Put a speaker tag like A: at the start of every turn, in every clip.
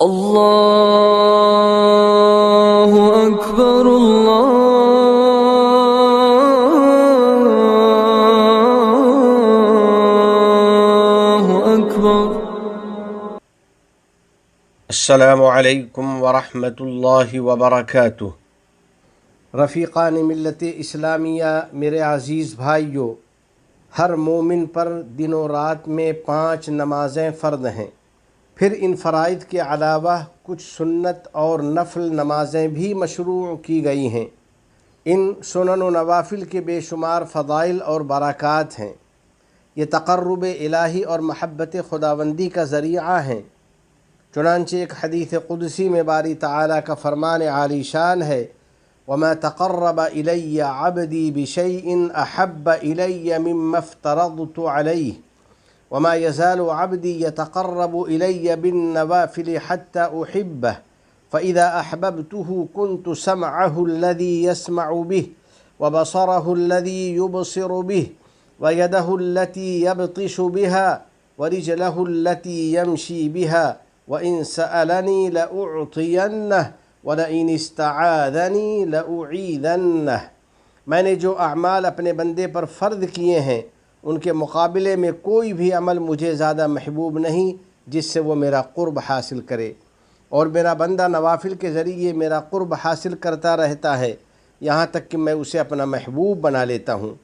A: اللہ اکبر اللہ اکبر۔
B: السلام علیکم ورحمۃ اللہ وبرکاتہ۔ رفیقان ملت اسلامیہ، میرے عزیز بھائیو، ہر مومن پر دن و رات میں 5 نمازیں فرض ہیں۔ پھر ان فرائض کے علاوہ کچھ سنت اور نفل نمازیں بھی مشروع کی گئی ہیں۔ ان سنن و نوافل کے بے شمار فضائل اور برکات ہیں۔ یہ تقرب الہی اور محبت خداوندی کا ذریعہ ہیں۔ چنانچہ ایک حدیث قدسی میں باری تعالیٰ کا فرمان عالی شان ہے، وَمَا تَقَرَّبَ إِلَيَّ عَبْدِي بِشَيْءٍ أَحَبَّ إِلَيَّ مِمَّا افْتَرَضْتُ عَلَيْهِ وَمَا يَزَالُ عَبْدِي يَتَقَرَّبُ إِلَيَّ بِالنَّوَافِلِ حَتَّى أُحِبَّهُ فَإِذَا أَحْبَبْتُهُ كُنْتُ سَمْعَهُ الَّذِي يَسْمَعُ بِهِ وَبَصَرَهُ الَّذِي يُبْصِرُ بِهِ وَيَدَهُ الَّتِي يَبْطِشُ بِهَا وَرِجْلَهُ الَّتِي يَمْشِي بِهَا وَإِنْ سَأَلَنِي لَأُعْطِيَنَّهُ وَلَئِنِ اسْتَعَاذَنِي لَأُعِيذَنَّهُ۔ میں نے جو اعمال اپنے بندے پر فرض کیے ہیں، ان کے مقابلے میں کوئی بھی عمل مجھے زیادہ محبوب نہیں جس سے وہ میرا قرب حاصل کرے، اور میرا بندہ نوافل کے ذریعے میرا قرب حاصل کرتا رہتا ہے، یہاں تک کہ میں اسے اپنا محبوب بنا لیتا ہوں۔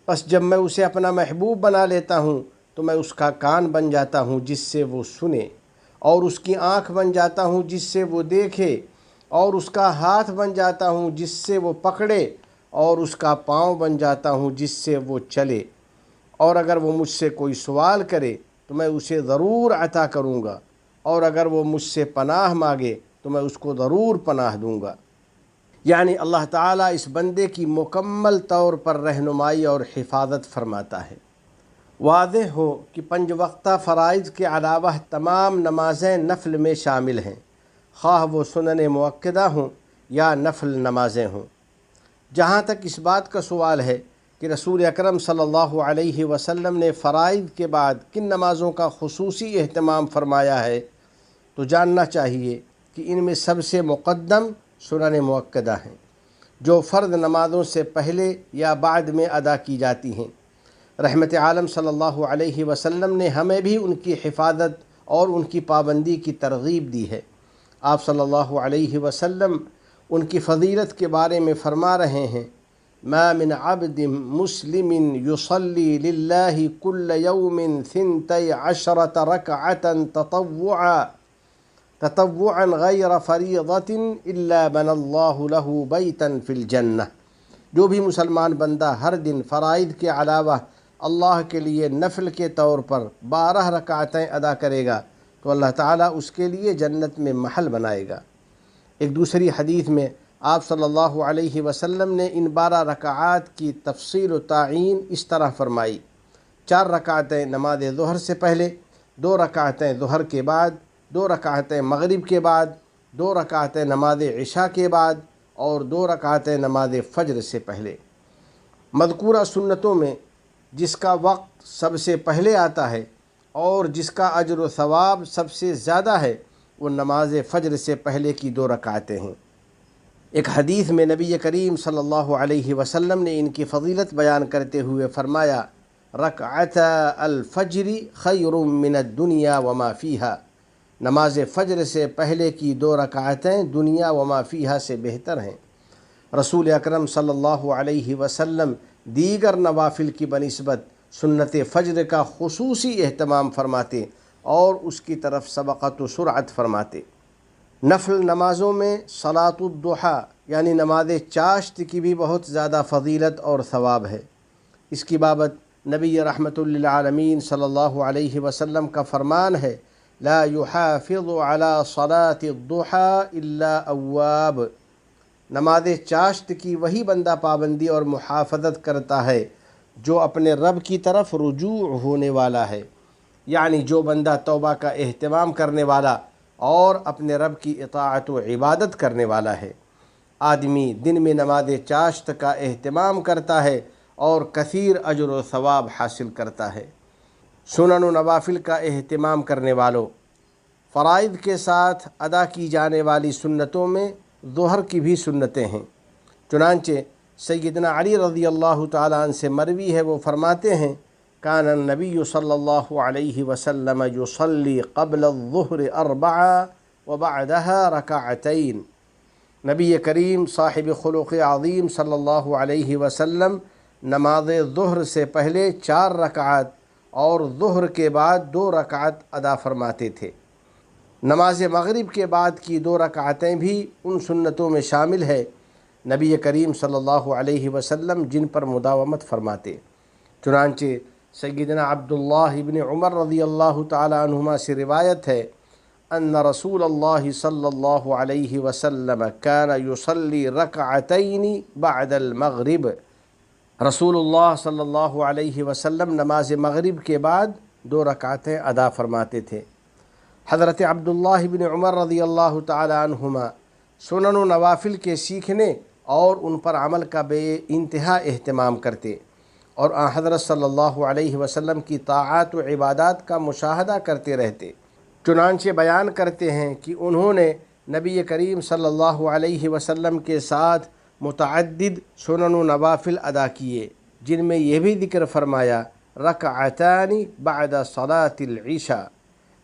B: پس جب میں اسے اپنا محبوب بنا لیتا ہوں تو میں اس کا کان بن جاتا ہوں جس سے وہ سنے، اور اس کی آنکھ بن جاتا ہوں جس سے وہ دیکھے، اور اس کا ہاتھ بن جاتا ہوں جس سے وہ پکڑے، اور اس کا پاؤں بن جاتا ہوں جس سے وہ چلے، اور اگر وہ مجھ سے کوئی سوال کرے تو میں اسے ضرور عطا کروں گا، اور اگر وہ مجھ سے پناہ مانگے تو میں اس کو ضرور پناہ دوں گا۔ یعنی اللہ تعالیٰ اس بندے کی مکمل طور پر رہنمائی اور حفاظت فرماتا ہے۔ واضح ہو کہ 5 وقتہ فرائض کے علاوہ تمام نمازیں نفل میں شامل ہیں، خواہ وہ سنن مؤکدہ ہوں یا نفل نمازیں ہوں۔ جہاں تک اس بات کا سوال ہے کہ رسول اکرم صلی اللہ علیہ وسلم نے فرائض کے بعد کن نمازوں کا خصوصی اہتمام فرمایا ہے، تو جاننا چاہیے کہ ان میں سب سے مقدم سنن مؤکدہ ہیں، جو فرض نمازوں سے پہلے یا بعد میں ادا کی جاتی ہیں۔ رحمت عالم صلی اللہ علیہ وسلم نے ہمیں بھی ان کی حفاظت اور ان کی پابندی کی ترغیب دی ہے۔ آپ صلی اللہ علیہ وسلم ان کی فضیلت کے بارے میں فرما رہے ہیں، ما من عبد مسلم يصلي لله كل يوم 12 ركعة تطوعا غير فريضة إلا بنى الله له بيتا في الجنة۔ جو بھی مسلمان بندہ ہر دن فرائض کے علاوہ اللہ کے لیے نفل کے طور پر 12 رکعتیں ادا کرے گا تو اللہ تعالیٰ اس کے لیے جنت میں محل بنائے گا۔ ایک دوسری حدیث میں آپ صلی اللہ علیہ وسلم نے ان 12 رکعات کی تفصیل و تعیین اس طرح فرمائی: 4 رکعتیں نماز ظہر سے پہلے، 2 رکعتیں ظہر کے بعد، 2 رکعتیں مغرب کے بعد، 2 رکعتیں نماز عشاء کے بعد، اور 2 رکعتیں نماز فجر سے پہلے۔ مذکورہ سنتوں میں جس کا وقت سب سے پہلے آتا ہے اور جس کا اجر و ثواب سب سے زیادہ ہے، وہ نماز فجر سے پہلے کی 2 رکعتیں ہیں۔ ایک حدیث میں نبی کریم صلی اللہ علیہ وسلم نے ان کی فضیلت بیان کرتے ہوئے فرمایا، رکعتا الفجر خیر من الدنیا وما فیہا۔ نماز فجر سے پہلے کی 2 رکعتیں دنیا وما فیہا سے بہتر ہیں۔ رسول اکرم صلی اللہ علیہ وسلم دیگر نوافل کی بنسبت سنت فجر کا خصوصی اہتمام فرماتے اور اس کی طرف سبقت و سرعت فرماتے۔ نفل نمازوں میں صلاۃ الضحیٰ یعنی نماز چاشت کی بھی بہت زیادہ فضیلت اور ثواب ہے۔ اس کی بابت نبی رحمت للعالمین صلی اللہ علیہ وسلم کا فرمان ہے، لا يحافظ على صلاة الضحیٰ الا اواب۔ نماز چاشت کی وہی بندہ پابندی اور محافظت کرتا ہے جو اپنے رب کی طرف رجوع ہونے والا ہے، یعنی جو بندہ توبہ کا اہتمام کرنے والا اور اپنے رب کی اطاعت و عبادت کرنے والا ہے۔ آدمی دن میں نماز چاشت کا اہتمام کرتا ہے اور کثیر اجر و ثواب حاصل کرتا ہے۔ سنن و نوافل کا اہتمام کرنے والوں، فرائض کے ساتھ ادا کی جانے والی سنتوں میں ظہر کی بھی سنتیں ہیں۔ چنانچہ سیدنا علی رضی اللہ تعالیٰ عنہ سے مروی ہے، وہ فرماتے ہیں کان النبی صلی اللہ علیہ وسلم یصلی قبل الظہر 4 وبعدها رکعتین۔ نبی کریم صاحب خلق عظیم صلی اللہ علیہ وسلم نماز ظہر سے پہلے 4 رکعت اور ظہر کے بعد 2 رکعت ادا فرماتے تھے۔ نماز مغرب کے بعد کی 2 رکعتیں بھی ان سنتوں میں شامل ہے نبی کریم صلی اللہ علیہ وسلم جن پر مداومت فرماتے۔ چنانچہ سیدنا عبداللہ ابن عمر رضی اللہ تعالی عنہما سے روایت ہے ان رسول اللہ صلی اللہ علیہ وسلم کان یصلی رکعتین بعد المغرب۔ رسول اللہ صلی اللہ علیہ وسلم نماز مغرب کے بعد 2 رکعتیں ادا فرماتے تھے۔ حضرت عبداللہ بن عمر رضی اللہ تعالی عنہما سنن و نوافل کے سیکھنے اور ان پر عمل کا بے انتہا اہتمام کرتے اور آن حضرت صلی اللہ علیہ وسلم کی طاعات و عبادات کا مشاہدہ کرتے رہتے۔ چنانچہ بیان کرتے ہیں کہ انہوں نے نبی کریم صلی اللہ علیہ وسلم کے ساتھ متعدد سنن و نوافل ادا کیے، جن میں یہ بھی ذکر فرمایا رکعتان بعد صلاۃ العشاء،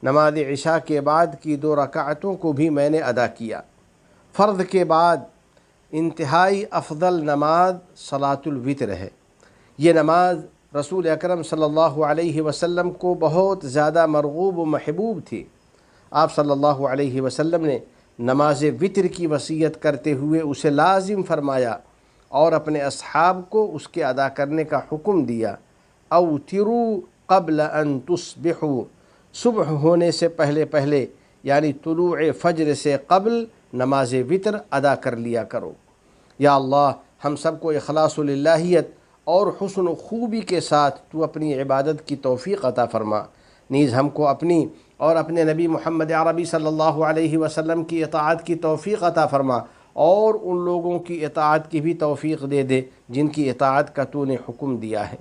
B: نماز عشاء کے بعد کی 2 رکعتوں کو بھی میں نے ادا کیا۔ فرض کے بعد انتہائی افضل نماز صلاۃ الوتر ہے۔ یہ نماز رسول اکرم صلی اللہ علیہ وسلم کو بہت زیادہ مرغوب و محبوب تھی۔ آپ صلی اللہ علیہ وسلم نے نماز وتر کی وصیت کرتے ہوئے اسے لازم فرمایا اور اپنے اصحاب کو اس کے ادا کرنے کا حکم دیا۔ اوتروا قبل ان تصبحوا، صبح ہونے سے پہلے یعنی طلوع فجر سے قبل نماز وتر ادا کر لیا کرو۔ یا اللہ، ہم سب کو اخلاص و للہیت اور حسن و خوبی کے ساتھ تو اپنی عبادت کی توفیق عطا فرما، نیز ہم کو اپنی اور اپنے نبی محمد عربی صلی اللہ علیہ وسلم کی اطاعت کی توفیق عطا فرما اور ان لوگوں کی اطاعت کی بھی توفیق دے دے جن کی اطاعت کا تو نے حکم دیا ہے۔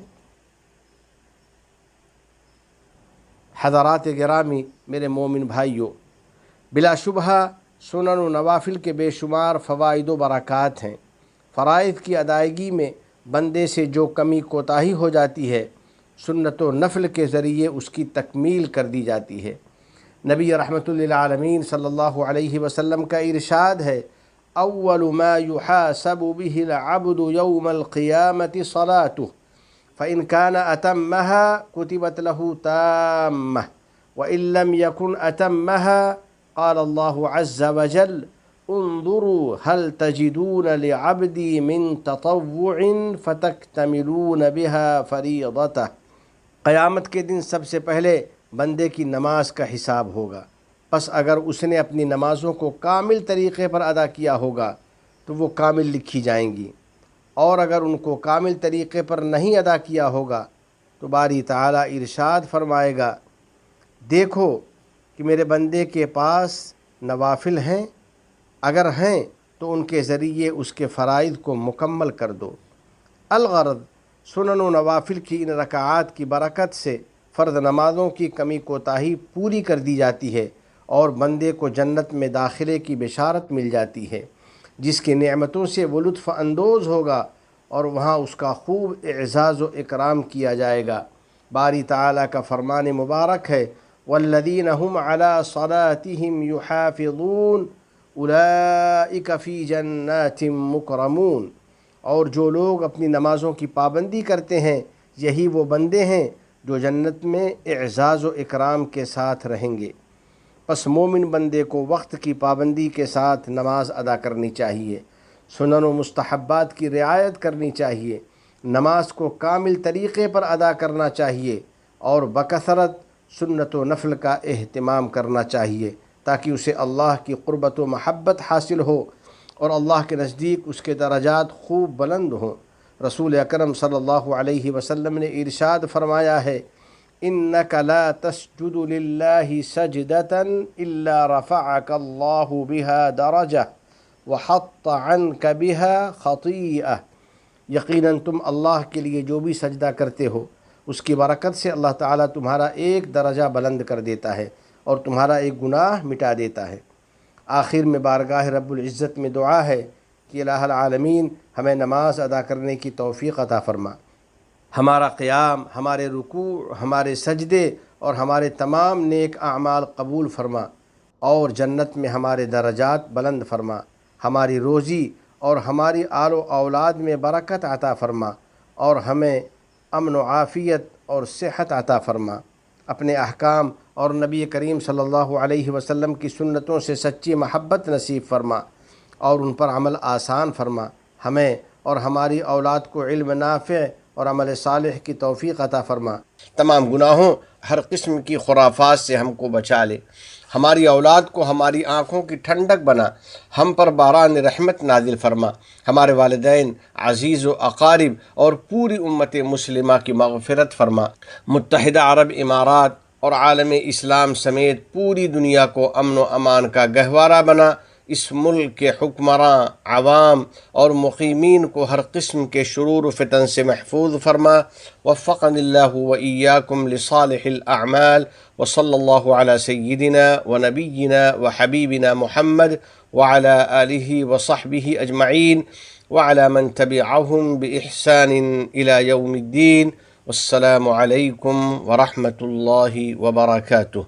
B: حضرات گرامی، میرے مومن بھائیوں، بلا شبہ سنن و نوافل کے بے شمار فوائد و برکات ہیں۔ فرائض کی ادائیگی میں بندے سے جو کمی کوتاہی ہو جاتی ہے، سنت و نفل کے ذریعے اس کی تکمیل کر دی جاتی ہے۔ نبی رحمت للعالمین صلی اللہ علیہ وسلم کا ارشاد ہے اول ما يحاسب به العبد يوم القيامة صلاته فإن كان أتمها كتبت له تامة وإن لم يكن أتمها قال الله عز وجل انظروا هل تجدون لعبدي من تطوع فتكتملون بها فريضته۔ قیامت کے دن سب سے پہلے بندے کی نماز کا حساب ہوگا، پس اگر اس نے اپنی نمازوں کو کامل طریقے پر ادا کیا ہوگا تو وہ کامل لکھی جائیں گی، اور اگر ان کو کامل طریقے پر نہیں ادا کیا ہوگا تو باری تعالیٰ ارشاد فرمائے گا دیکھو کہ میرے بندے کے پاس نوافل ہیں، اگر ہیں تو ان کے ذریعے اس کے فرائض کو مکمل کر دو۔ الغرض، سنن و نوافل کی ان رکعات کی برکت سے فرض نمازوں کی کمی کوتاہی پوری کر دی جاتی ہے اور بندے کو جنت میں داخلے کی بشارت مل جاتی ہے، جس کی نعمتوں سے وہ لطف اندوز ہوگا اور وہاں اس کا خوب اعزاز و اکرام کیا جائے گا۔ باری تعالیٰ کا فرمان مبارک ہے والذین هم علی صلاتهم یحافظون اولئک فی جنات مکرمون، اور جو لوگ اپنی نمازوں کی پابندی کرتے ہیں یہی وہ بندے ہیں جو جنت میں اعزاز و اکرام کے ساتھ رہیں گے۔ پس مومن بندے کو وقت کی پابندی کے ساتھ نماز ادا کرنی چاہیے، سنن و مستحبات کی رعایت کرنی چاہیے، نماز کو کامل طریقے پر ادا کرنا چاہیے اور بکثرت سنت و نفل کا اہتمام کرنا چاہیے تاکہ اسے اللہ کی قربت و محبت حاصل ہو اور اللہ کے نزدیک اس کے درجات خوب بلند ہوں۔ رسول اکرم صلی اللہ علیہ وسلم نے ارشاد فرمایا ہے انک لا تسجد للہ سجدتا الا رفعک اللہ بها درجہ وحط عنک بها خطیئہ، یقیناً تم اللہ کے لیے جو بھی سجدہ کرتے ہو اس کی برکت سے اللہ تعالیٰ تمہارا ایک درجہ بلند کر دیتا ہے اور تمہارا ایک گناہ مٹا دیتا ہے۔ آخر میں بارگاہ رب العزت میں دعا ہے کہ الہ العالمین ہمیں نماز ادا کرنے کی توفیق عطا فرما، ہمارا قیام، ہمارے رکوع، ہمارے سجدے اور ہمارے تمام نیک اعمال قبول فرما، اور جنت میں ہمارے درجات بلند فرما، ہماری روزی اور ہماری آل و اولاد میں برکت عطا فرما، اور ہمیں امن و عافیت اور صحت عطا فرما۔ اپنے احکام اور نبی کریم صلی اللہ علیہ وسلم کی سنتوں سے سچی محبت نصیب فرما اور ان پر عمل آسان فرما۔ ہمیں اور ہماری اولاد کو علم نافع اور عمل صالح کی توفیق عطا فرما۔ تمام گناہوں، ہر قسم کی خرافات سے ہم کو بچا لے۔ ہماری اولاد کو ہماری آنکھوں کی ٹھنڈک بنا، ہم پر باران رحمت نازل فرما، ہمارے والدین، عزیز و اقارب اور پوری امت مسلمہ کی مغفرت فرما۔ متحدہ عرب امارات اور عالم اسلام سمیت پوری دنیا کو امن و امان کا گہوارہ بنا۔ اس ملک کے حکمراں، عوام اور مقیمین کو ہر قسم کے شرور و فتن سے محفوظ فرما۔ وفقنی اللہ و ایاکم لصالح الاعمال، وصلی اللہ علی سیدنا و نبینا و حبیبنا محمد وعلی آلہ وصحبہ اجمعین وعلی من تبعہم بإحسان الى یوم الدین۔ والسلام علیکم ورحمۃ اللہ وبرکاتہ۔